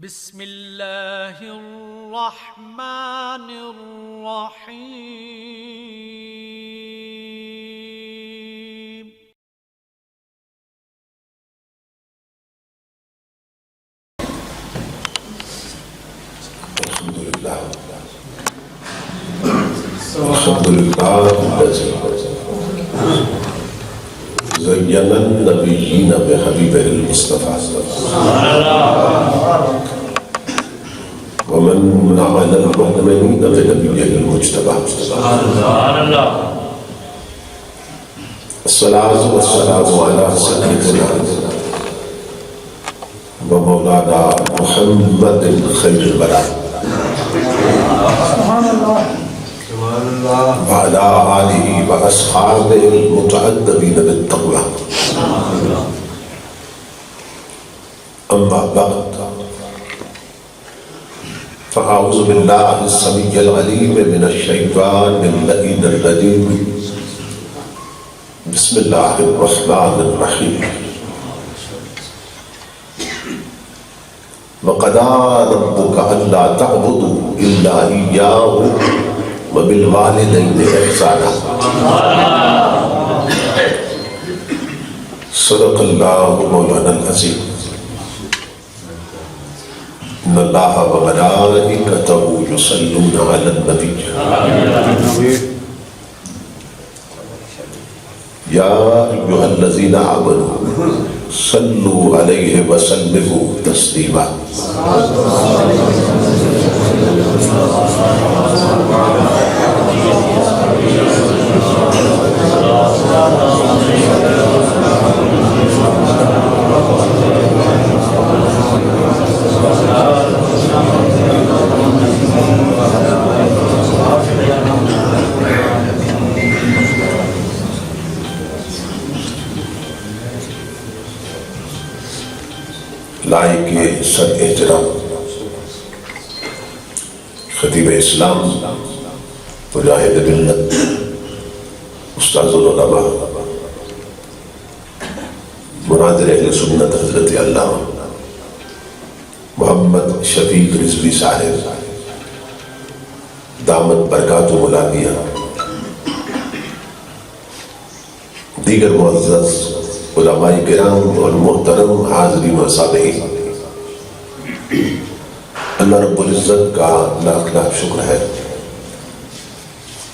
بسم اللہ الرحمن الرحیم الحمدللہ زین النبیین بحبیبہ المصطفیٰ ومن عمل المؤمنین بنبیہ المجتبیٰ الصلاة والسلام علی سیدنا ومولانا محمد خیر البراء وعلى آله وأصحابه المتعدبين بالتقوى أما بعد فأعوذ بالله السميع العليم من الشيطان اللعين الرجيم بسم الله الرحمن الرحيم وقضى ربك ألا تعبدوا إلا إياه وبالوالدین احسانا صدق اللہ مولانا العظیم ان اللہ وملائکتہ یصلون علی النبی یا ایھا الذین آمنوا صلوا علیہ وسلموا تسلیما لائق سر احترام خطیب اسلام مجاہد ملت استاذ العلماء مناظر اہل سنت حضرت علامہ محمد شفیق رضوی صاحب دامت برکات ملاقیہ، دیگر معزز علماء کرام اور محترم حاضرین و سامعین، اللہ رب العزت کا لاکھ لاکھ شکر ہے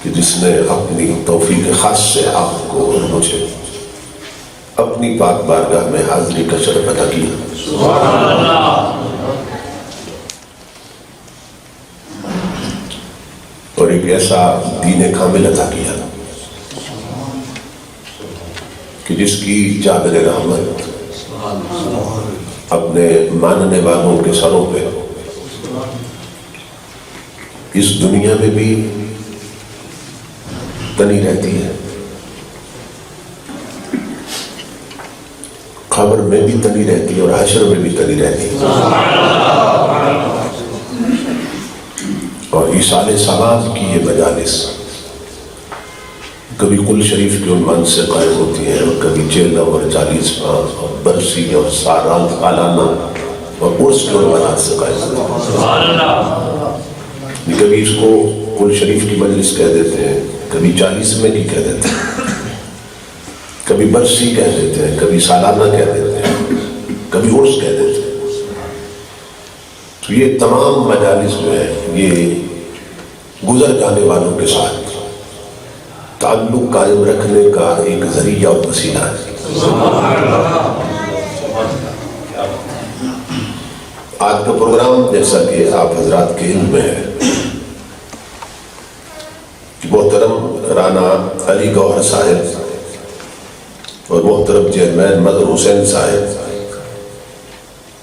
کہ جس نے اپنی توفیق خاص سے آپ کو اور مجھے اپنی پاک بارگاہ میں حاضری کا شرف عطا کیا۔ سبحان اللہ۔ اور ایک ایسا دین کامل عطا کیا کہ جس کی چادر رحمت اپنے ماننے والوں کے سروں پہ اس دنیا میں بھی تنی رہتی ہے، قبر میں بھی تنی رہتی ہے اور حشر میں بھی تنی رہتی ہے۔ اور ایصال ثواب کی یہ مجالس کبھی کل شریف کے عنوان سے قائم ہوتی ہیں اور کبھی چیلم اور 40 اور برسی اور سالانہ اور عرس کے عنوانات سے قائم ہوتی ہیں۔ کبھی اس کو کل شریف کی مجلس کہہ دیتے ہیں، کبھی 40ویں کی کہہ دیتے ہیں، کبھی برسی کہہ دیتے ہیں، کبھی سالانہ کہہ دیتے ہیں، کبھی عرس کہہ دیتے ہیں۔ تو یہ تمام مجالس جو ہے یہ گزر جانے والوں کے ساتھ تعلق قائم رکھنے کا ایک ذریعہ اور وسیلہ ہے۔ آج کا پروگرام جیسا کہ آپ حضرات کے علم میں ہے کہ محترم رانا علی گوہر صاحب اور محترم چیئرمین مظہر حسین صاحب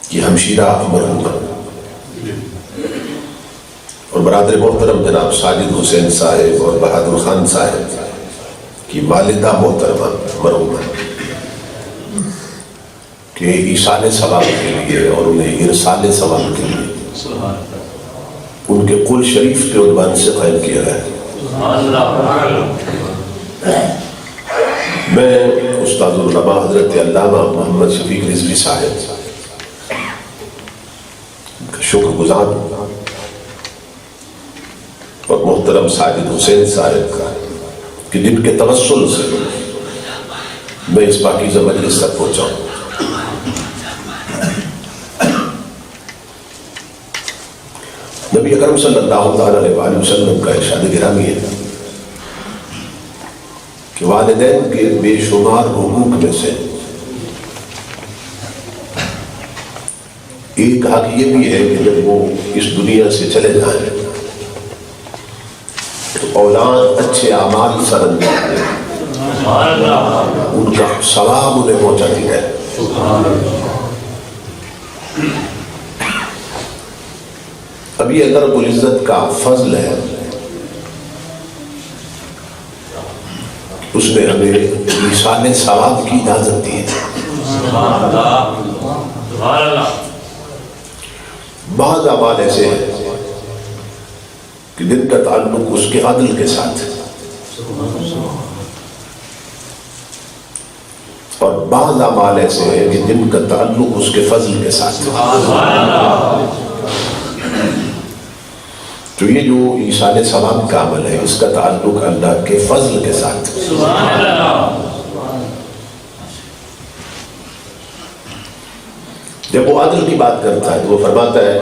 کی ہمشیرہ مرحومہ اور برادر محترم جناب ساجد حسین صاحب اور بہادر خان صاحب کی والدہ محترمہ مرحومہ کہ ایصال ثواب کے لیے اور انہیں ارسال ثواب کے لیے ان کے قل شریف کے عنوان سے قائم کیا ہے۔ میں استاد العلماء حضرت علامہ محمد شفیق رضوی صاحب کا شکر گزار ہوں اور محترم ساجد حسین صاحب کا کہ جن کے توسل سے میں اس پاکیزہ مجلس تک پہنچا ہوں. نبی اکرم صلی اللہ علیہ وآلہ وسلم کا ارشاد گرامی ہے کہ والدین کے بے شمار حقوق میں سے ایک حق یہ بھی ہے کہ جب وہ اس دنیا سے چلے جائیں تو اولاد اچھے اعمال سر انجام دیں، ان کا ثواب انہیں پہنچاتی ہے. اب یہ اللہ رب العزت کا فضل ہے، اس نے ہمیں ایصال ثواب کی اجازت دی ہے. بعض اعمال ایسے ہیں کہ جن کا تعلق اس کے عدل کے ساتھ ہے اور بعض اعمال ایسے ہیں کہ جن کا تعلق اس کے فضل کے ساتھ ہے. تو یہ جو ایصال ثواب کا عمل ہے اس کا تعلق اللہ کے فضل کے ساتھ ہے. جب وہ عدل کی بات کرتا ہے تو وہ فرماتا ہے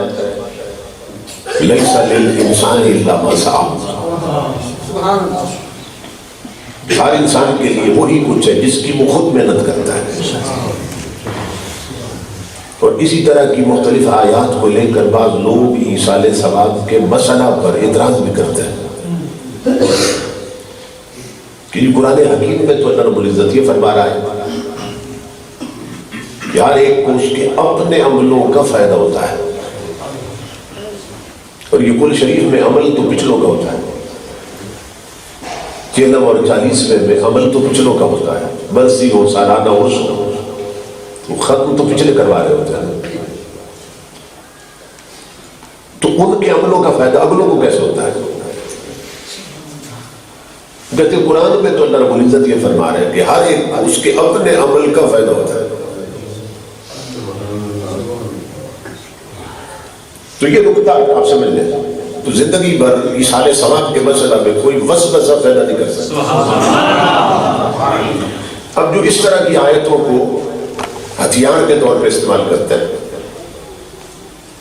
لیس للانسان الا ما سعى. ہر انسان کے لیے وہی کچھ ہے جس کی وہ خود محنت کرتا ہے. اور اسی طرح کی مختلف آیات کو لے کر بعض لوگ ایصال ثواب کے مسئلہ پر اعتراض بھی کرتے ہیں کہ قرآن حکیم میں تو اللہ رب العزت یہ فرما رہا ہے کہ ہر ایک کو اس کے اپنے عملوں کا فائدہ ہوتا ہے، اور یہ کل شریف میں عمل تو پچھلوں کا ہوتا ہے. 40 اور 40 میں عمل تو پچھلوں کا ہوتا ہے. برسی ہو، سالانہ عرس ہو، ختم تو پچھلے کروا رہے ہوتے ہیں. تو ان کے عملوں کا فائدہ اگلوں کو کیسے ہوتا ہے؟ کہتے ہیں قرآن میں تو اللہ رب العزت یہ فرما رہے ہیں کہ ہر ایک اس کے اپنے عمل کا فائدہ ہوتا ہے. تو یہ نکتہ آپ سمجھ لیں تو زندگی بھر ایصال ثواب کے مسئلہ میں کوئی وسوسہ پیدا نہیں کر سکتا. اب جو اس طرح کی آیتوں کو ہتھیار کے طور پہ استعمال کرتے ہیں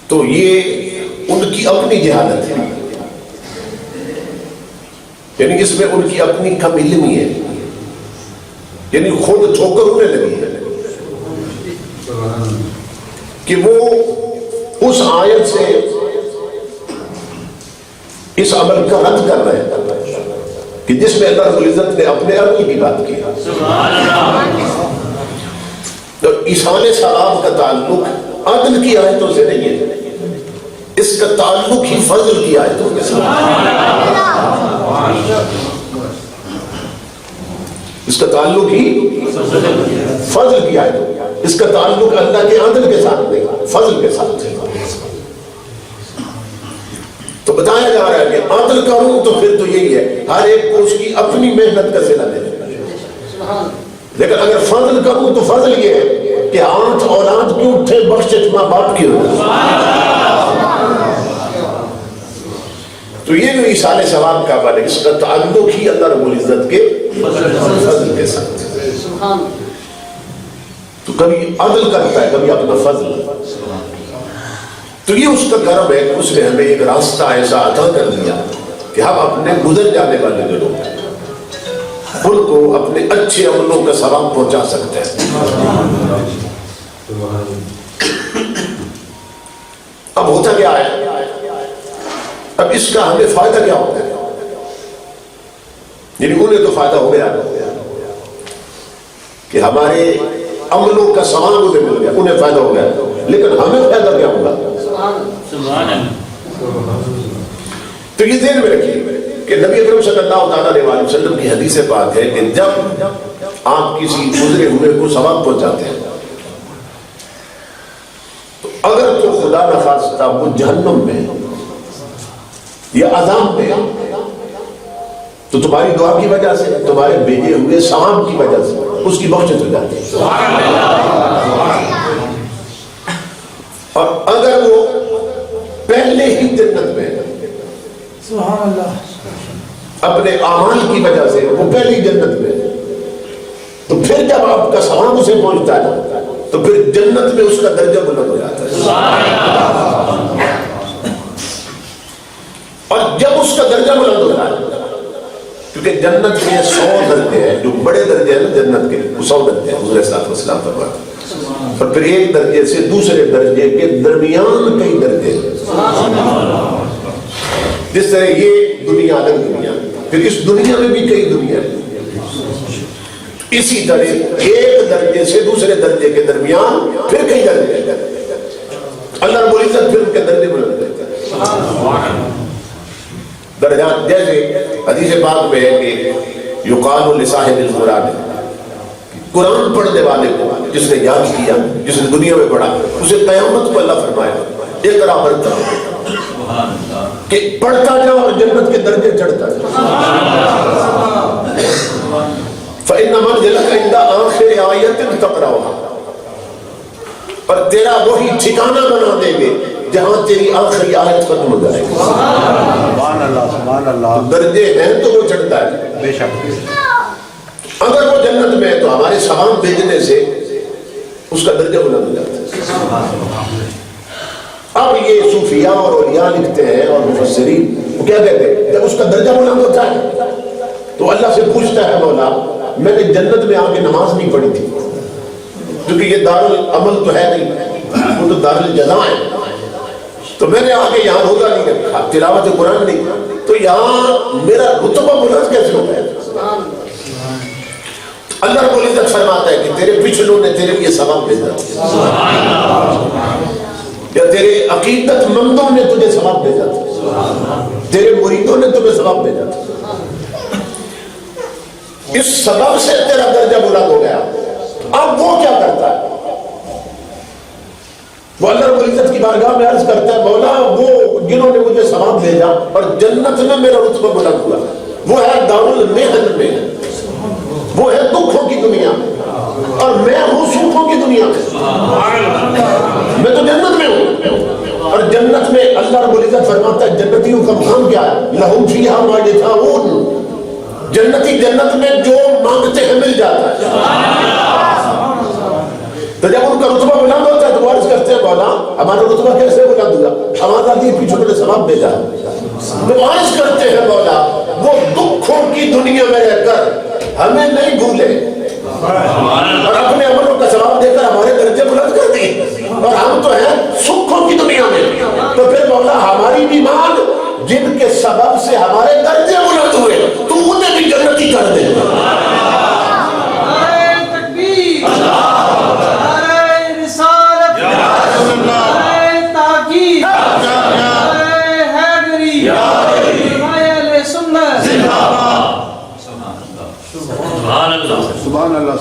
تو یہ ان کی اپنی جہالت ہے، یعنی اس میں ان کی اپنی کم علمی ہے، یعنی خود ٹھوکر ہونے لگی ہے کہ وہ اس آیت سے اس عمل کا رد کر رہے ہیں کہ جس میں اللہ رب العزت نے اپنے عمل کی بات کی. تو ایصال ثواب کا تعلق عدل کی آیتوں سے نہیں ہے، اس کا تعلق ہی فضل کی آیتوں کے ساتھ. اس کا تعلق ہی فضل کی آیتوں، اس کا تعلق اللہ کے عدل کے ساتھ نہیں، فضل کے ساتھ. تو بتایا جا رہا ہے کہ عدل کروں تو پھر تو یہی ہے ہر ایک کو اس کی اپنی محنت کا صلہ دے. لیکن اگر فضل کروں تو فضل یہ ہے کہ 8 اولاد کیوں اٹھے بخشش ماں باپ کی ہو. تو یہ جو ایصال ثواب کا عمل ہے اس کا تعلق ہی اللہ رب العزت کے فضل کے ساتھ. تو کبھی عدل کرتا ہے کبھی اپنا فضل. تو یہ اس کا کرم ہے کہ اس نے ہمیں ایک راستہ ایسا عطا کر دیا کہ ہم اپنے گزر جانے والے جو لوگ ہیں ان کو اپنے اچھے عملوں کا ثواب پہنچا سکتے ہیں. اب ہوتا کیا ہے، اب اس کا ہمیں فائدہ کیا ہوتا ہے؟ یعنی انہیں تو فائدہ ہو گیا کہ ہمارے عملوں کا ثواب انہیں مل گیا، انہیں فائدہ ہو گیا، لیکن ہمیں فائدہ کیا ہوگا؟ تو یہ ذہن میں رکھیے کہ نبی اکرم صلی اللہ علیہ وسلم کی حدیث پاک ہے کہ جب آپ کسی گزرے ہوئے کو ثواب پہنچاتے ہیں تو اگر تو خدا نخواستہ وہ جہنم میں یا عذاب میں تو تمہاری دعا کی وجہ سے، تمہارے بھیجے ہوئے ثواب کی وجہ سے اس کی بخشش ہو جاتی ہے. اور اگر وہ اپنے اعمال کی وجہ سے وہ پہلی جنت میں ہے. تو پھر جب آپ کا ثواب اسے پہنچتا ہے تو پھر جنت میں اس کا درجہ بلند ہو جاتا ہے. اور جب اس کا درجہ بلند ہوتا ہے، کیونکہ جنت میں 100 درجے ہیں، جو بڑے درجے ہیں نا جنت کے، وہ 100 درجے ہیں، حضور صلی اللہ علیہ وسلم فرماتے ہیں. اور پھر ایک درجے سے دوسرے درجے کے درمیان کئی درجے ہیں. جس طرح یہ دنیا الگ دنیا، پھر اس دنیا میں بھی کئی دنیا ہیں. اسی طرح ایک درجے سے دوسرے درجے کے درمیان پھر کئی درجے ہیں. اللہ رب العزت پھر ان کے درجے بلند کرتا ہے. درجات جیسے حدیث پاک میں ہے کہ یقال لصاحب القرآن، قرآن پڑھنے والے کو جس نے یاد کیا، جس نے دنیا میں پڑھا، اسے قیامت کو اللہ فرمائے اقرا پڑھتا کہ پڑھتا جا اور جنت کے درجے چڑھتا جا. فإن منزلك عند آخر آیت تقرأها، اور تیرا وہی ٹھکانہ بنا دیں گے جہاں تیری آخری آیت ختم ہو جائے گی. سبحان اللہ سبحان اللہ. درجے ہیں تو وہ چڑھتا ہے. بے شک. اگر وہ جنت میں ہے تو ہمارے ثواب بھیجنے سے اس کا درجہ بلند ہو جاتا ہے. اب یہ صوفیاء اور اولیاء لکھتے ہیں اور مفسرین وہ کیا کہتے ہیں، جب اس کا درجہ بلند ہوتا ہے تو اللہ سے پوچھتا ہے مولا میں نے جنت میں آ کے نماز نہیں پڑھی تھی، کیونکہ یہ دار العمل تو ہے نہیں، وہ تو دار الجزا ہے، تو میں نے آ کے یہاں روزہ نہیں رکھا، تلاوت قرآن نہیں، تو یہاں میرا رتبہ بلند کیسے ہو گیا؟ اللہ رب العزت فرماتا ہے کہ تیرے پچھلوں نے تیرے لیے ثواب بھیجا، یا تیرے عقیدت مندوں نے تجھے ثواب بھیجا، تیرے مریدوں نے تمہیں ثواب بھیجا. اس سبب سے تیرا درجہ بلند ہو گیا. اب وہ کیا کرتا ہے؟ وہ اللہ رب العزت کی بارگاہ میں عرض کرتا ہے مولا وہ جنہوں نے مجھے ثواب بھیجا اور جنت میں میرا رتبہ بلند ہوا، وہ ہے دار المحن میں، وہ ہے دکھوں کی دنیا میں، اور میں ہوں سکھوں کی دنیا میں. میں تو جنت میں ہوں، اور جنت میں اللہ رب العزت فرماتا ہے جنتیوں کا مقام کیا ہے؟ لہم فیہا ما یشاؤون. جنتی جنت میں جو مانگتے ہیں مل جاتا ہے. تو جب ان کا رتبہ بلند ہوتا ہے تو وہ عرض کرتے ہیں مولا ہمارا رتبہ کیسے بلند ہوا؟ ہمارا دی پیچھے نے ثواب بھیجا. تو عرض کرتے ہیں مولا وہ دکھوں کی دنیا میں رہ کر ہمیں نہیں بھولے اور اپنے عملوں کا ثواب دے کر ہمارے درجے بلند کر دیے، اور ہم تو ہیں سکھوں کی دنیا میں. تو پھر مولا ہماری بھی مانگ جن کے سبب سے ہمارے درجے بلند ہوئے تو انہیں بھی جنتی کر دے. سبحان اللہ سبحان اللہ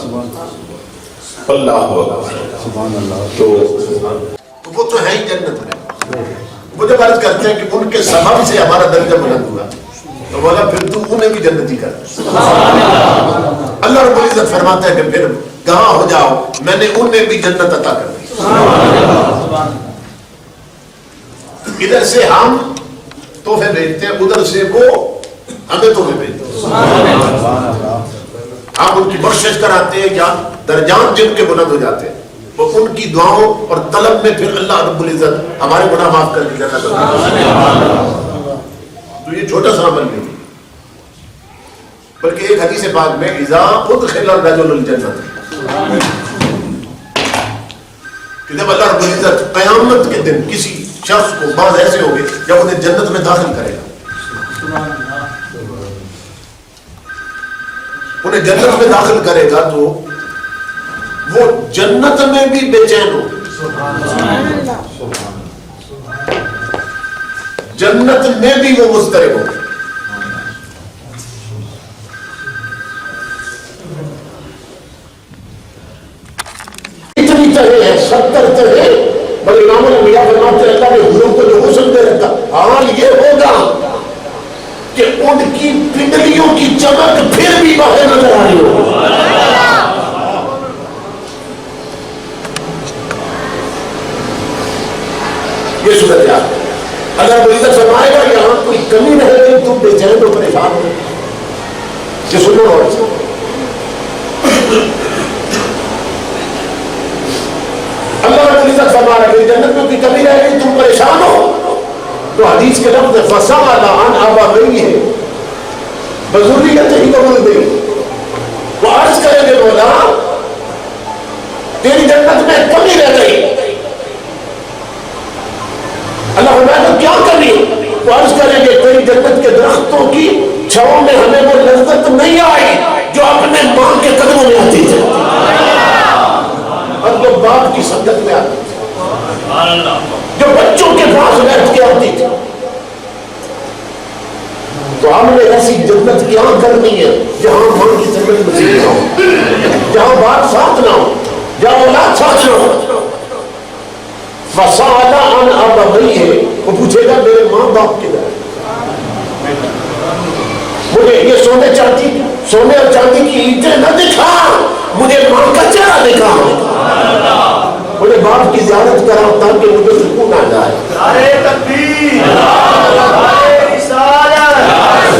سبحان اللہ. تو وہ تو ہے ہی جنت میں. وہ جب عرض کرتے ہیں کہ ان کے سبب سے ہمارا درجہ بلند ہوا تو بولا پھر تو انہیں بھی جنتی کر. اللہ رب العزت فرماتا ہے کہ پھر کہاں ہو جاؤ میں نے انہیں بھی جنت عطا کر دی. ادھر سے ہم تحفے بھیجتے ہیں، ادھر سے وہ ہمیں تحفے بھیجتے ہیں. ہم ان کی بخشش کراتے ہیں یا درجات جن کے بلند ہو جاتے ہیں وہ ان کی دعاؤں اور طلب میں پھر اللہ رب العزت ہمارے گناہ معاف کر دیا جاتا ہے. تو یہ چھوٹا سا عمل نہیں بلکہ ایک حدیث پاک میں اذا ادخل الرجل الجنت، کہ جب اللہ رب العزت قیامت کے دن کسی شخص کو بعض ایسے ہوں گے جب انہیں جنت میں داخل کرے گا، انہیں جنت میں داخل کرے گا تو وہ جنت میں بھی بے چین ہو، جنت میں بھی وہ مضطرب ہو. اتنی طرح ہے 70 طرح بل امام الانبیاء فرماتے ہیں اللہ نے حضور کو جو حسن دے رکھا حال یہ ہوگا کہ ان کی پنڈلیوں کی چمک پھر بھی باہر نظر آ رہی ہو. یہ صورت ہے. اللہ رب العزت فرمائے گا یہاں کوئی کمی نہیں، تم بے چین و پریشان ہو. یہ سنو اور اللہ رب العزت فرما رہے ہیں جنت میں کوئی کمی رہ گئی تم پریشان ہو تو حدیث کے لفظ فسأل عن أبويه بذریته وولده وہ عرض کریں گے مولا تیری جنت میں کمی رہ گئی اللہ فرمائے تو کیا کمی وہ عرض کریں گے تیری جنت کے درختوں کی چھاؤں میں ہمیں وہ لذت نہیں آئی جو اپنے ماں کے قدموں میں آتی تھی اور جو باپ کی سنگت میں آتی تھی جو بچوں کے پاس بیٹھ کے آتی تھی تو ہم نے ایسی جنت کیا کرنی ہے جہاں ماں کی سنگت نصیب نہ ہو جہاں باپ ساتھ نہ ہو جہاں اولاد ساتھ نہ ہو فسأل عن أبويه وہ پوچھے گا میرے ماں باپ کدھر ہے مجھے یہ سونے اور چاندی کی اینٹیں نہ دکھا مجھے ماں کا چہرہ دکھا مجھے باپ کی زیارت کراؤ تاکہ مجھے سکون آ جائے نعرہ تکبیر نعرہ رسالت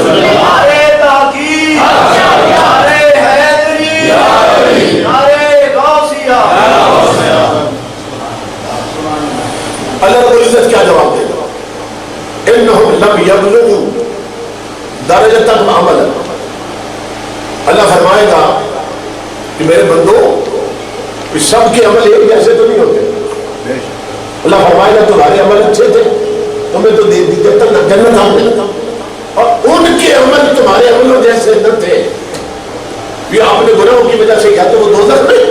نعرہ تحقیق نعرہ حیدری نعرہ غوثیہ اللہ رب العزت کیا جواب دے گا انہم لم یبلغوا درجۃ العمل اللہ فرمائے گا کہ میرے بندو سب کے عمل ایک جیسے تو نہیں ہوتے اللہ فرمائے گا تمہارے عمل اچھے تھے تمہیں تو جنت آنے اور ان کے عمل تمہارے عملوں جیسے نہ تھے یہ اپنے گناہوں کی وجہ سے یا تو وہ دوزخ میں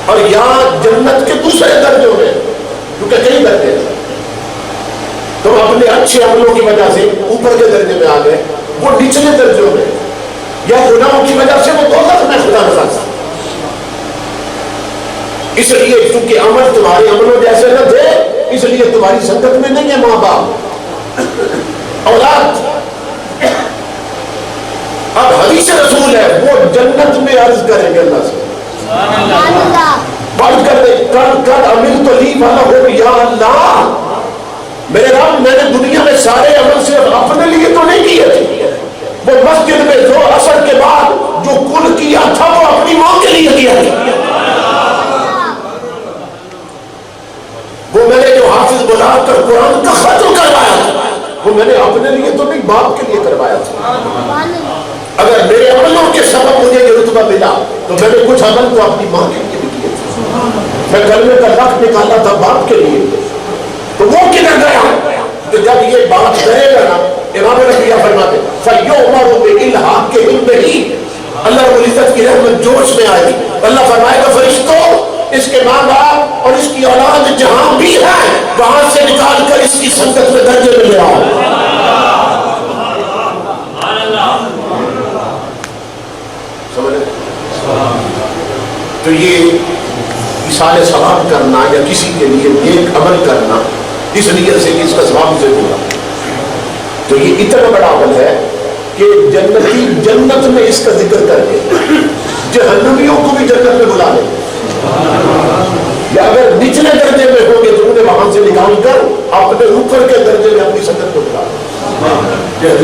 اور یا جنت کے دوسرے درجوں میں کیونکہ کئی درجے ہیں تم اپنے اچھے عملوں کی وجہ سے اوپر کے درجے میں آ گئے وہ نچلے درجوں میں یا گناہوں کی وجہ سے وہ دوزخ میں خدا نخواستہ اس لیے چونکہ عمل تمہارے عملوں جیسے نہ تھے اس لیے تمہاری سنگت میں نہیں ہے ماں باپ اولاد اب حدیث رسول ہے وہ جنت میں عرض کریں گے اللہ سے بات کر دے کر امیر تو لی والا ہو یا اللہ میرے رب میں نے دنیا میں سارے عمل صرف اپنے لیے تو نہیں کیے تھے وہ مسجد میں جو عصر کے بعد جو کل کیا تھا وہ اپنی ماں کے لیے کیا تھا وہ میں نے جو حافظ بلا کر قرآن کا ختم کروایا تھا وہ میں نے اپنے لیے تو نہیں باپ کے لیے کروایا تھا اگر میرے عملوں کے سبب مجھے یہ رتبہ ملا تو میں نے کچھ عمل تو اپنی ماں کے لیے بھی کیے تھے میں کلمے کا لفظ نکالا تھا باپ کے لیے تو وہ کدھر گیا تو جب یہ بات کرے گا نا امام ربیہ فرماتے فَيُؤْمَرُ بِإِلْحَاقِهِمْ بِهِ اللہ رب العزت کی رحمت جوش میں آئے گی اللہ فرمائے گا فرشتوں اس کے ماں باپ اور اس کی اولاد جہاں بھی ہے وہاں سے نکال کر اس کی سنگت میں درجے میں لے آؤ سمجھے تو یہ اِصال ثواب کرنا یا کسی کے لیے نیک عمل کرنا اس نیت سے کہ اس کا ثواب سے ہوگا تو یہ اتنا بڑا عمل ہے کہ جنتی جنت میں اس کا ذکر کر کے جہنمیوں کو بھی جنت میں بلا لیں یا اگر نچلے درجے میں ہوں گے تو انہیں وہاں سے نکال کر اپنے اوپر کے درجے میں اپنی سنگت کو بلا لیں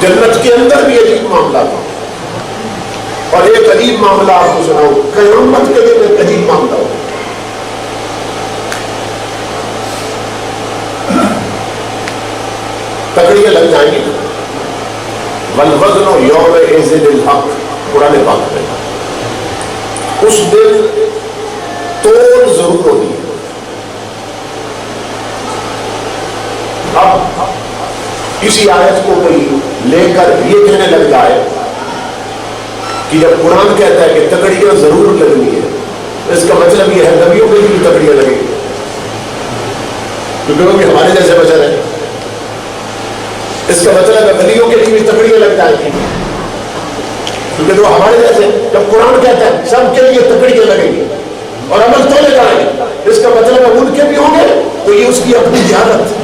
جنت کے اندر بھی عجیب معاملہ تھا اور ایک عجیب معاملہ آپ کو سناؤں قیامت کے دن ایک عجیب معاملہ ہو تکڑیاں لگ جائیں گی والوزن یومئذ الحق قرآن پاک میں اس دن تول ضرور ہوگی اب اسی آیت کو کوئی لے کر یہ کہنے لگ جائے کہ جب قرآن کہتا ہے کہ تکڑیاں ضرور لگنی ہے اس کا مطلب یہ ہے نبیوں کے لیے تکڑیاں لگیں گی کیونکہ وہ بھی ہمارے جیسے بشر ہیں اس کا مطلب ہے ولیوں کے لیے بھی تکڑیاں لگ جائیں گی کیونکہ وہ ہمارے جیسے جب قرآن کہتا ہے سب کے لیے تکڑیاں لگیں گی اور عمل تولے جائیں گے اس کا مطلب ہے ان کے بھی ہوں گے تو یہ اس کی اپنی زیادت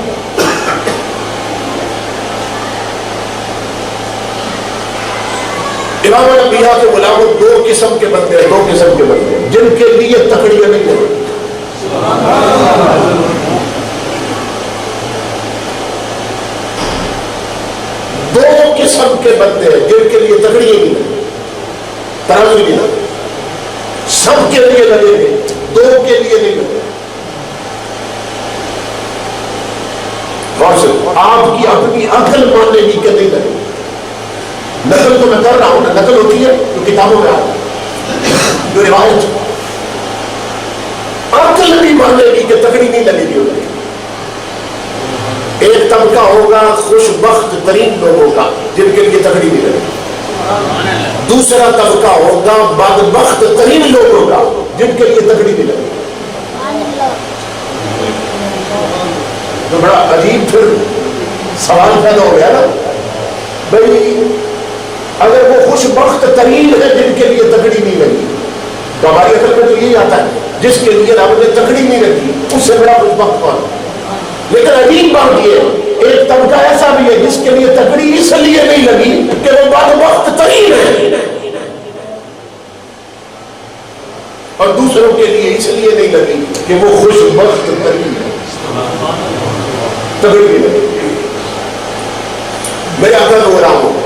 امام الانبیاء کے غلاموں دو قسم کے بندے ہیں جن کے لیے تکڑیاں نہیں ہیں دو کے لیے نہیں لگے. اور سے آپ کی اپنی عقل ماننے کی کہ نہیں لگے. نقل تو میں کر رہا ہوں نا, نقل ہوتی ہے جو کتابوں میں آتی ہے, جو روایت. عقل نہیں ماننے کی کہ تکڑی نہیں لگے گی. ایک طبقہ ہوگا خوش بخت ترین لوگوں کا جن کے لیے تکڑی نہیں لگے گی. دوسرا طبقہ ہوگا بدبخت ترین لوگوں کا جن کے لیے تکڑی نہیں لگے گی. تو بڑا عجیب پھر سوال پیدا ہو گیا نا بھائی, اگر وہ خوش بخت ترین ہے جن کے لیے تکڑی نہیں لگی تو ہماری عقل میں تو یہی آتا ہے جس کے لیے رب نے تکڑی نہیں رکھی اس سے بڑا خوش بخت کون. لیکن عجیب بات یہ ہے ایک طبقہ ایسا بھی ہے جس کے لیے تکڑی اس لیے نہیں لگی کہ وہ بدبخت ترین ہے, اور دوسروں کے لیے اس لیے نہیں لگی کہ وہ خوش بخت ترین ہے. تکڑی نہیں لگی. میں عقل ہو رہا ہوں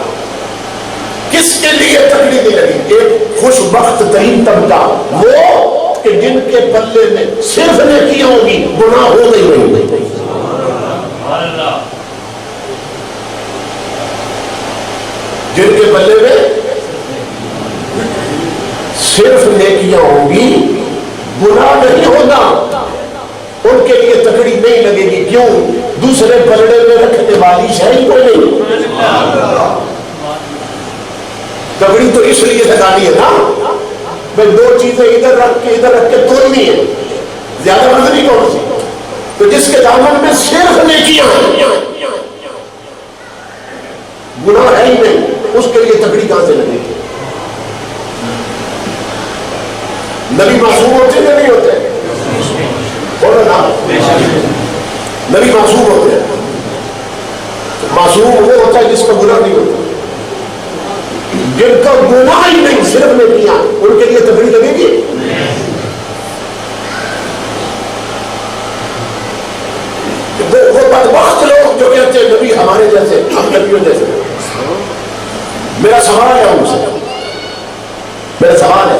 کس کے لیے تکڑی نہیں لگی. ایک خوش بخت ترین طبقہ وہ کہ جن کے پلے میں صرف نیکیاں ہوگی, گناہ ہو گئی نہیں. جن کے پلے میں صرف نیکیاں ہوگی, گناہ نہیں ہوگا, ان کے لیے تکڑی نہیں لگے گی. کیوں؟ دوسرے پلڑے میں رکھنے والی شہری کو نہیں. تکڑی تو اس لیے لگانی ہے نا بھائی دو چیزیں ادھر رکھ کے توڑنی ہے, زیادہ وزنی کون سی. تو جس کے دامن میں صرف نیکیاں ہیں, گناہ ہے ہی نہیں, اس کے لیے تکڑی کہاں سے لگے گی. نبی معصوم ہوتے ہیں نہیں ہوتے؟ بولو نا, نبی معصوم ہوتے ہیں. معصوم وہ ہوتا ہے جس کا گناہ نہیں ہوتا. جن کا گناہ ہی نہیں صرف نیکیاں, ان کے لیے تکڑی لگے گی. وہ بدبخت لوگ جو کہتے ہیں نبی ہمارے جیسے, ہم نبیوں جیسے. میرا سوال ہے ان سے, میرا سوال ہے.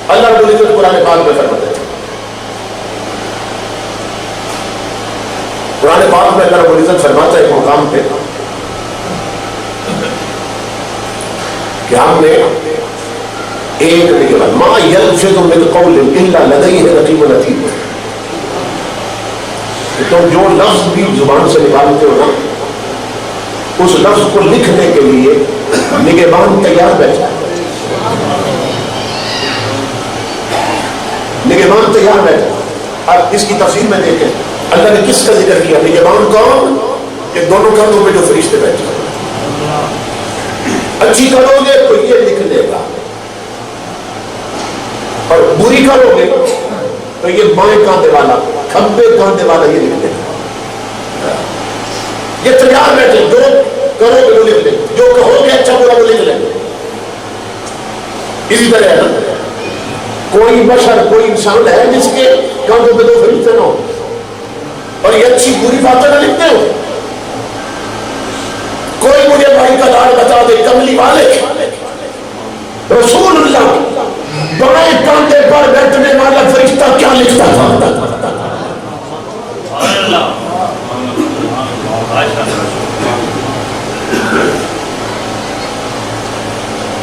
اللہ رب العزت قرآن پاک میں فرماتے ہیں, قرآن پاک میں اللہ رب العزت فرماتا ہے ایک مقام پہ کہ ہم نے ایک نکلا ما یلفظ من قول الا لدیہ رقیب عتید. تم جو لفظ بھی زبان سے نکالتے ہو نا, اس لفظ کو لکھنے کے لیے نگہبان تیار بیٹھا ہے. نگہبان تیار بیٹھا. اب اس کی تفسیر میں دیکھیں اللہ نے کس کا ذکر کیا. نگہبان کون؟ کہ دونوں کندھوں پہ جو فرشتے بیٹھے ہیں. اچھی کرو گے تو یہ لکھ لے گا, اور بری کرو گے تو یہ بائیں کاندھے والا, کھبے کاندھے والا یہ لکھ لے گا. یہ تیار بیٹھے, جو کرو گے وہ لکھ لے, جو کہو گے اچھا برا وہ لکھ لیں گے. اسی طرح ہے نا, کوئی بشر کوئی انسان ہے جس کے کاندھوں پہ دو فرشتے نہ ہو, اور یہ اچھی بری باتیں نہ لکھتے ہو. کوئی مجھے بھائی کا لال بتا دے, کملی والے رسول اللہ بڑے کاندھے پر بیٹھنے والا فرشتہ کیا لکھتا تھا.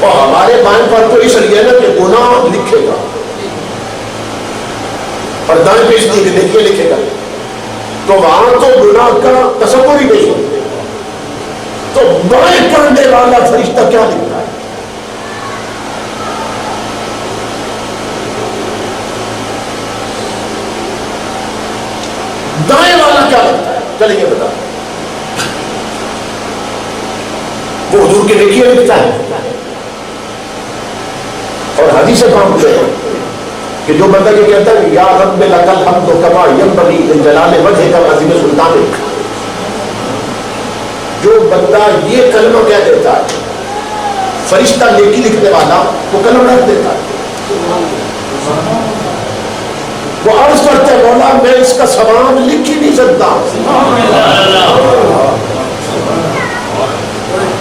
اور ہمارے بائیں پر تو اس لیے نا کہ گناہ لکھے گا, اور دائیں پہ اس لیے کہ نیکیاں لکھے گا. تو وہاں تو گناہ کا تصور ہی نہیں. تو بائیں کاندھے والا فرشتہ کیا لکھتا ہے؟ دائیں والا کیا لکھتا ہے؟ چلیے بتا. وہ حضور کی نیکیاں لکھتا ہے. اور حدیث پاک میں کہ جو بندہ یہ کہتا ہے یا رب لک الحمد کما ینبغی لجلال وجہک وعظیم سلطانک, جو بندہ یہ کلمہ کہہ دیتا ہے, فرشتہ نیکی لکھنے والا وہ کلمہ رکھ دیتا ہے. وہ عرض کرتے ہیں مولا میں اس کا ثواب لکھ ہی نہیں سکتا.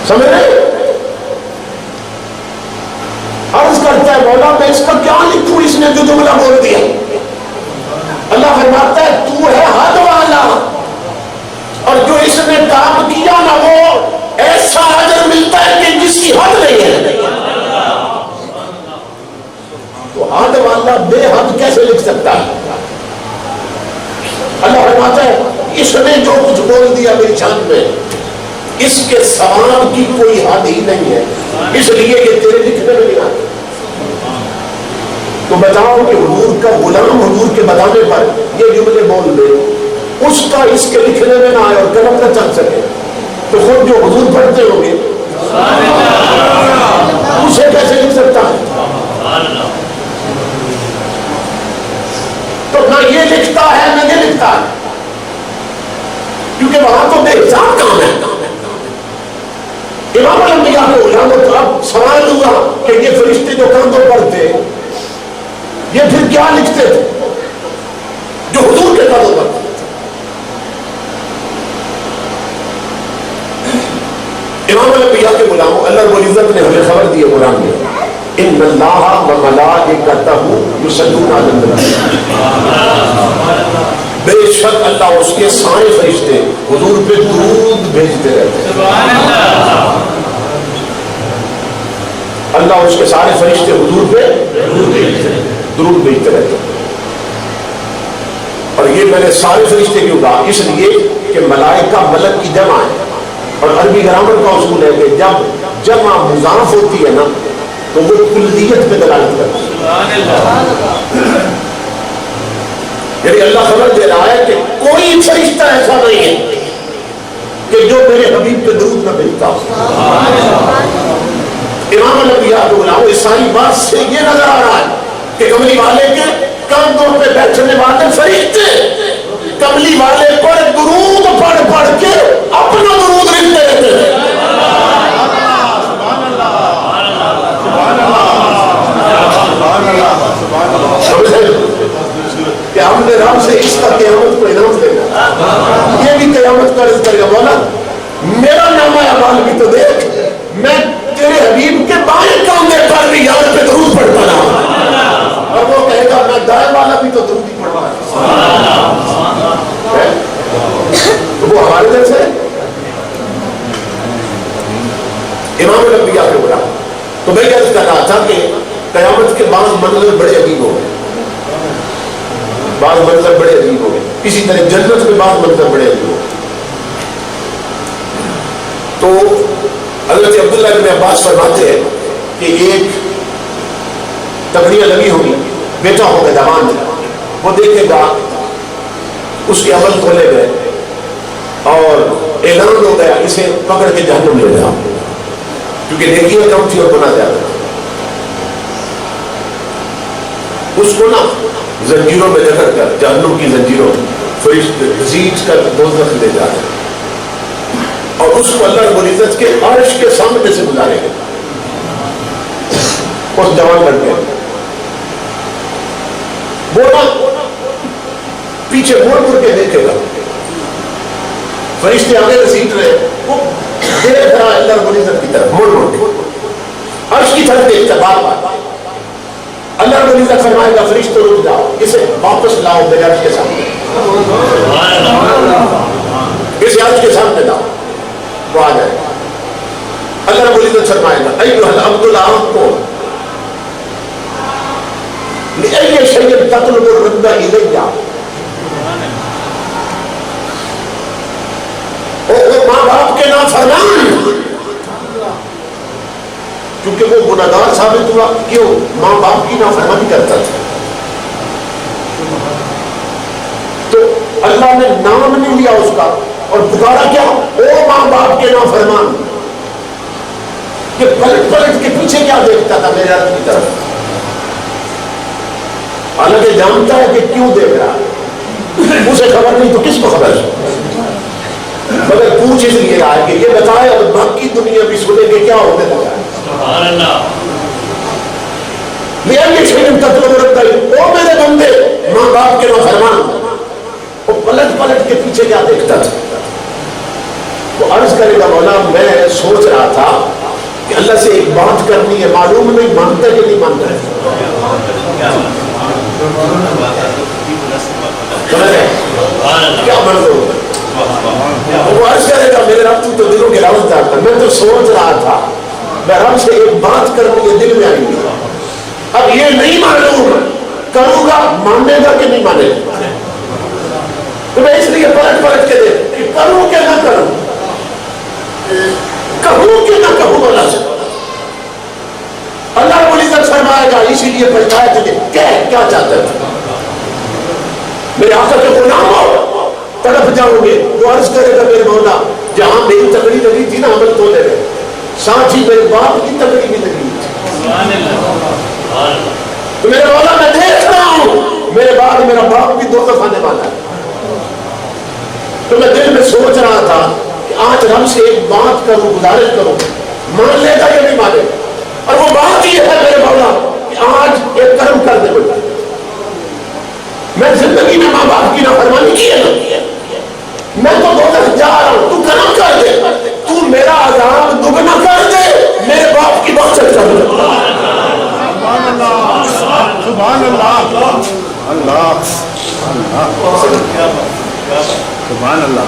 سمجھ رہے؟ عرض کرتا ہے مولا میں اس کا کیا لکھوں اس نے جو جملہ بول دیا. اللہ فرماتا ہے تو ہے حد والا اور جو اس نے کام کیا نا وہ ایسا اجر ملتا ہے کہ جس کی حد نہیں ہے. تو حد والا بے حد کیسے لکھ سکتا ہے؟ اللہ فرماتا ہے اس نے جو کچھ بول دیا میری شان میں اس کے ثواب کی کوئی حد ہی نہیں ہے, اس لیے یہ تیرے لکھنے میں نہیں آتا. تو بتاؤ کہ حضور کا غلام حضور کے بتانے پر یہ جملے بول دے, اس کا اس کے لکھنے میں نہ آئے اور قلم نہ چل سکے, تو خود جو حضور پڑھتے ہوں گے اسے کیسے لکھ سکتا ہے؟ تو نہ یہ لکھتا ہے نہ یہ لکھتا ہے, کیونکہ وہاں تو بے حساب کام ہے. امام الانبیاء کے غلام تو اب سوال ہوا کہ یہ فرشتے جو کاندھوں پر تھے یہ پھر کیا لکھتے تھے جو حضور کے کاندھوں پر تھے؟ امام الانبیاء کے غلاموں اللہ رب العزت نے ہمیں خبر دی ہے قرآن میں ان اللہ و ملائکتہ یصلون علی النبی, بے شک اللہ اس کے سارے فرشتے حضور پہ درود بھیجتے رہتے ہیں. اللہ اس کے سارے فرشتے حضور پہ درود بھیجتے رہتے ہیں. اور یہ میں نے سارے فرشتے کیوں کہا؟ اس لیے کہ ملائکہ ملک کی جمع ہے, اور عربی گرامر کا اصول ہے کہ جب جمع مضاف ہوتی ہے نا تو وہ کلیت پہ دلالت کرتی ہے. یعنی اللہ خبر دے رہا ہے کہ کوئی فرشتہ ایسا نہیں ہے کہ جو میرے حبیب پہ درود نہ بھیجتا ہو. امام الانبیاء کو بلاؤ, اس ساری بات سے یہ نظر آ رہا ہے کہ کملی والے کے کاندھوں پہ بیٹھنے والے فرشتے کملی والے پر درود پڑھ پڑھ کے اپنا درود لکھتے رہتے ہیں. کہ ہم نے رب سے اس کا قیامت کو انعام دینا, یہ بھی قیامت کا رزق کرے گا. مولا میرا نامہ اعمال بھی تو دیکھ, میں تیرے حبیب کے بائیں کاندھے پر بھی یاد پہ درود پڑھتا رہا, اور وہ کہے گا میں دائیں والا بھی تو درود ہی پڑھا ہے. تو وہ ہمارے دل سے امام الانبیاء کے بلا. تو میں کیا کہہ رہا تھا کہ قیامت کے بعض منظر بڑے عجیب ہو گئے, بعض منظر بڑے عجیب ہو گئے. اسی طرح جنت میں بعض منظر بڑے عجیب ہو گئے. تو حضرت عبداللہ بن عباس فرماتے ہیں کہ ایک تکڑیاں لگی ہوگی, بیٹا ہوگا جوان, وہ دیکھے گا اس کے عمل کھولے گئے اور اعلان ہو گیا اسے پکڑ کے جہنم لے جاؤ, کیونکہ نیکیاں کم تھی اور گناہ زیادہ. اس کو نا زنجیروں میں جکڑ کر جہنم کی زنجیروں فرشتے گھسیٹ کر دوزخ لے جاتے ہیں, اور اس کو اللہ رب العزت کے عرش کے سامنے سے گزارے گا. اس جوان لڑکے بولا پیچھے مڑ مڑ کے دیکھے گا, فرشتے آگے گھسیٹ رہے, وہ دیکھ رہا ہے اللہ رب العزت کی طرف, مڑ مڑ کے عرش کی طرف دیکھتا بار بار. اللہ رب العزت فرمائے گا فرشتوں رک جاؤ, اسے واپس لاؤ میرے عرش کے سامنے, اسے عرش کے سامنے لاؤ, وہ آ جائے. اللہ رب العزت فرمائے گا ایھا العبد العاق لأي شيء تطلب الرد إلي, وہ ماں باپ کے نافرمان, کیونکہ وہ گناہگار ثابت ہوا, کیوں؟ ماں باپ کی نافرمانی کرتا تھا. تو اللہ نے نام نہیں لیا اس کا اور پکارا کیا؟ او ماں باپ کے نافرمان. کہ پلٹ پلٹ کے پیچھے کیا دیکھتا تھا میرے رب کی طرف, حالانکہ جانتا ہے کہ کیوں دیکھ رہا ہے, اسے خبر نہیں تو کس کو خبر ہے؟ مگر پوچھ اس لیے رہا ہے کہ یہ بتائے اور باقی دنیا بھی سنے کہ کیا ہونے لگا ہے. یہ شریف تطلب رکھتا ہے, او میرے بندے ماں باپ کے نافرمان, وہ پلٹ پلٹ کے پیچھے کیا دیکھتا تھا. وہ عرض کرے گا مولا میں سوچ رہا تھا کہ اللہ سے ایک بات کرنی ہے، معلوم نہیں مانتا کہ نہیں مانتا ہے. کیا مرض ہوگا؟ وہ عرض کرے گا میرے رب تو دلوں کے راوت دار تھا، میں تو سوچ رہا تھا میں رب سے ایک بات کرنی ہے، دل میں آئی گی. اب یہ نہیں معلوم کروں گا ماننے گا کہ نہیں مانے گا. تو میں اس لیے پلٹ کے دے کہ کروں کہ نہ کروں، کہوں کہ نہ کہوں. اللہ سے اللہ رب العزت فرمائے گا اسی لیے پہچایا تجھے کیا چاہتا ہے. میرے آقا کے غلام ہو تڑپ جاؤ گے. وہ عرض کرے گا میرے مولا جہاں میری تکڑی لگی تھی نا عمل تو لے گئے، ساتھ ہی میرے باپ کی تکڑی بھی لگی تھی. تو میرے مولا میں دیکھ رہا ہوں میرے بعد میرا باپ بھی دو دفعہ آنے والا ہے. تو میں دل میں سوچ رہا تھا کہ آج رب سے ایک بات کروں، گزارش کروں، مان لے گا یا نہیں مانے. اور وہ بات یہ ہے میرے مولا کہ آج ایک کرم کر دے. میں زندگی میں ماں باپ کی نافرمانی کی ہے، میں تو دوزخ جا رہا ہوں، تو کرم کر دے، تو میرا عذاب دگنا کر دے، میرے باپ کی بخشش کر دے. سبحان اللہ سبحان اللہ اللہ سبحان اللہ.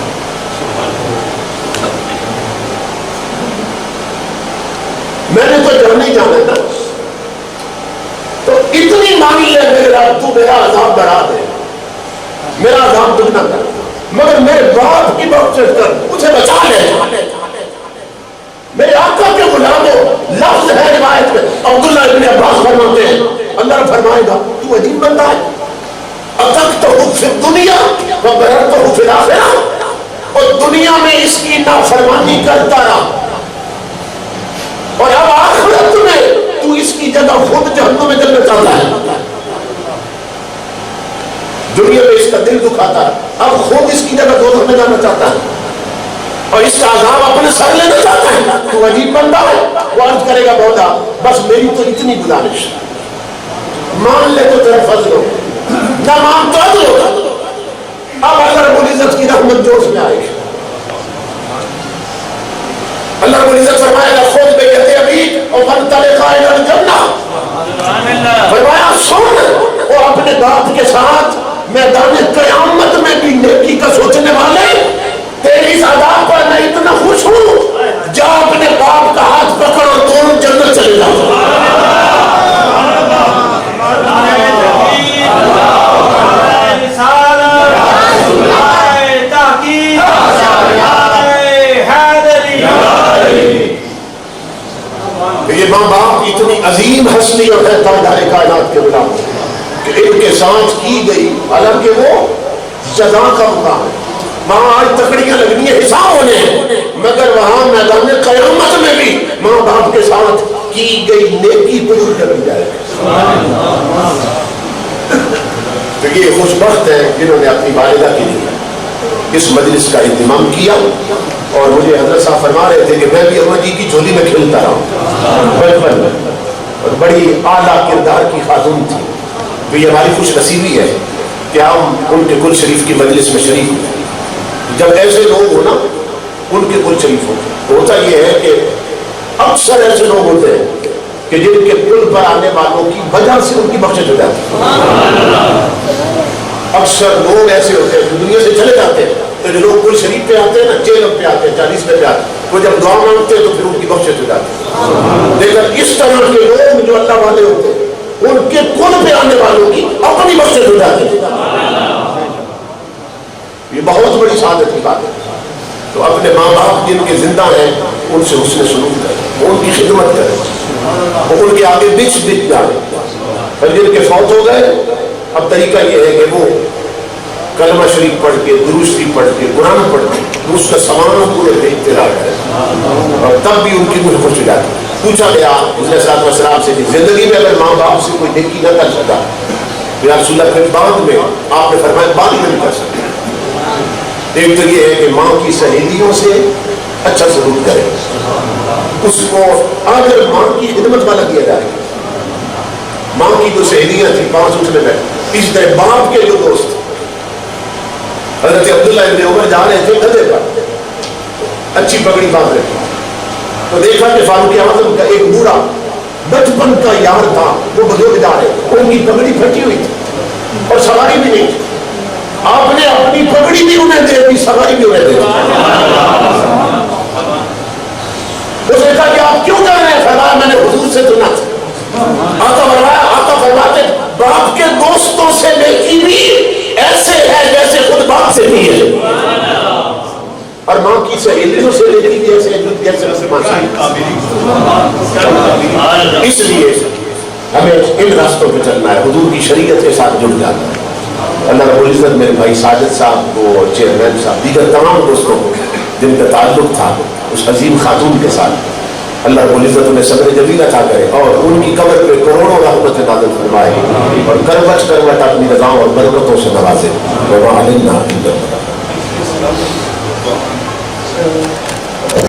میں نے تو جانا ہی جانا تھا، تو اتنی مانگی ہے میرے رب تو میرا عذاب بڑھا دے، میرا عذاب دگنا کر، مگر میرے باپ کی بخشش کر، مجھے بچا لے. میرے آقا کے غلام ہو. لفظ ہے روایت میں عبداللہ ابن عباس فرماتے ہیں اللہ فرمائے گا تو عجیب بندہ ہے، اطعتہ فی الدنیا وبررتہ فی الآخرہ، اور دنیا میں اس کی نافرمانی کرتا رہا اور اب آخرت میں تو اس کی جگہ خود جہنم میں جانا چاہتا ہے. دنیا میں اس کا دل دکھاتا ہے، اب خود اس کی جگہ دوزخ میں جانا چاہتا ہے اور اس کا عذاب اپنے سر لینا چاہتا ہے. تو عجیب بندہ ہے. وہ عرض کرے گا مولا بس میری تو اتنی گزارش، مان لے تو تیرا فضل ہو، نہ مان تو عدل ہوگا. اب اللہ رب العزت کی رحمت جوش میں آئے گی. اللہ رب العزت فرمائے گا خود بیت ابی اور فانطلقا الی الجنہ. فرمایا سن، اور اپنے باپ کے ساتھ میدان قیامت میں بھی نیکی کا سوچنے والے تیری اس عذاب پر میں اتنا خوش ہوں، جا اپنے باپ کا ہاتھ پکڑ اور دونوں جنت چلے جاؤ. یہ ماں باپ اتنی عظیم ہستی اور ہے تاجدار کائنات کے غلام کہ ان کے ساتھ کی گئی، حالانکہ وہ جزا کا مقام ہے. وہاں آج تکڑیاں لگنی ہے، حساب ہونے ہیں، مگر وہاں میدان قیامت میں بھی ماں باپ کے ساتھ کی گئی نیکی قبول کر لی جائے. تو یہ خوش بخت ہے جنہوں نے اپنی والدہ کے لیے اس مجلس کا اہتمام کیا. اور مجھے حضرت صاحب فرما رہے تھے کہ میں بھی اماں جی کی جھولی میں کھیلتا رہا ہوں بچپن میں، اور بڑی اعلیٰ کردار کی خاتون تھی. تو یہ ہماری خوش نصیبی ہے کہ ہم ان کے گل شریف کی مجلس میں شریک ہوئے. جب ایسے لوگ ہو نا ان کے گل شریف ہوتا یہ ہے کہ اکثر ایسے لوگ ہوتے ہیں کہ جن کے گل پر آنے والوں کی وجہ سے ان کی بخشش ہو جاتی ہے. اکثر لوگ ایسے ہوتے ہیں جو دنیا سے چلے جاتے ہیں، تو جو لوگ گل شریف پہ آتے ہیں نا، چیلم پہ آتے ہیں، 40 پہ آتے ہیں، وہ جب دعا مانگتے ہیں تو پھر ان کی بخشش ہو جاتی ہے. لیکن اس طرح کے لوگ جو اللہ والے ہوتے ہیں ان کے کل پہ آنے والوں کی اپنی بخشش ہو جاتی ہے. یہ بہت بڑی سعادت کی بات ہے. تو اپنے ماں باپ جن کے زندہ ہیں ان سے حسن سلوک کریں، ان کی خدمت کریں، ان کے آگے بچ جائیں. اور جن کے فوت ہو گئے اب طریقہ یہ ہے کہ وہ کلمہ شریف پڑھ کے، درود شریف پڑھ کے، قرآن پڑھ کے اس کا سامان پورے دیکھتے رہا کریں، اور تب بھی ان کی روح خوش ہو جاتی. پوچھا گیا حضرت صلی اللہ علیہ وسلم سے کہ زندگی میں اگر ماں باپ سے کوئی نیکی نہ کر سکتا یا رسول اللہ پھر بعد میں آپ نے فرمایا بعد میں نہیں کر سکتے. ایک تو یہ ہے کہ ماں کی سہیلیوں سے اچھا سلوک کرے، اس کو اگر ماں کی خدمت والا کیا جائے. ماں کی جو سہیلیاں تھیں 5 اٹھنے میں، اس طرح باپ کے جو دوست، حضرت عبداللہ ابن عمر جا رہے تھے گدھے پر، اچھی پگڑی باندھ رہے تھے، تو دیکھا کہ فاروق اعظم کا ایک بوڑھا بچپن کا یار تھا، وہ بزرگ جا رہے، ان کی پگڑی پھٹی ہوئی تھی اور سواری بھی نہیں تھی، آپ نے اپنی پگڑی بھی انہیں دے دی، سواری بھی انہیں دے دی۔ اس نے کہا کہ آپ کیوں کر رہے ہیں؟ فرمایا میں نے حضور سے سنا تھا، آقا فرماتے باپ کے دوستوں سے نیکی بھی ایسے ہے جیسے خود باپ سے بھی ہے، اور ماں کی سہیلیوں سے نیکی بھی ایسے ہے جیسے ماں سے۔ اس لیے ہمیں ان راستوں پہ چلنا ہے، حضور کی شریعت کے ساتھ جڑ جانا ہے۔ اللہ رب العزت میرے بھائی ساجد صاحب کو اور چیئرمین صاحب دیگر تمام دوستوں کو جن کا تعلق تھا اس عظیم خاتون کے ساتھ، اللہ رب العزت انہیں صبر جمیل عطا کرے اور ان کی قبر پہ کروڑوں رحمت نازل فرمائے اور کروٹ کروٹ اپنی رضاؤں اور برکتوں سے نوازے۔ وما علینا الا البلاغ۔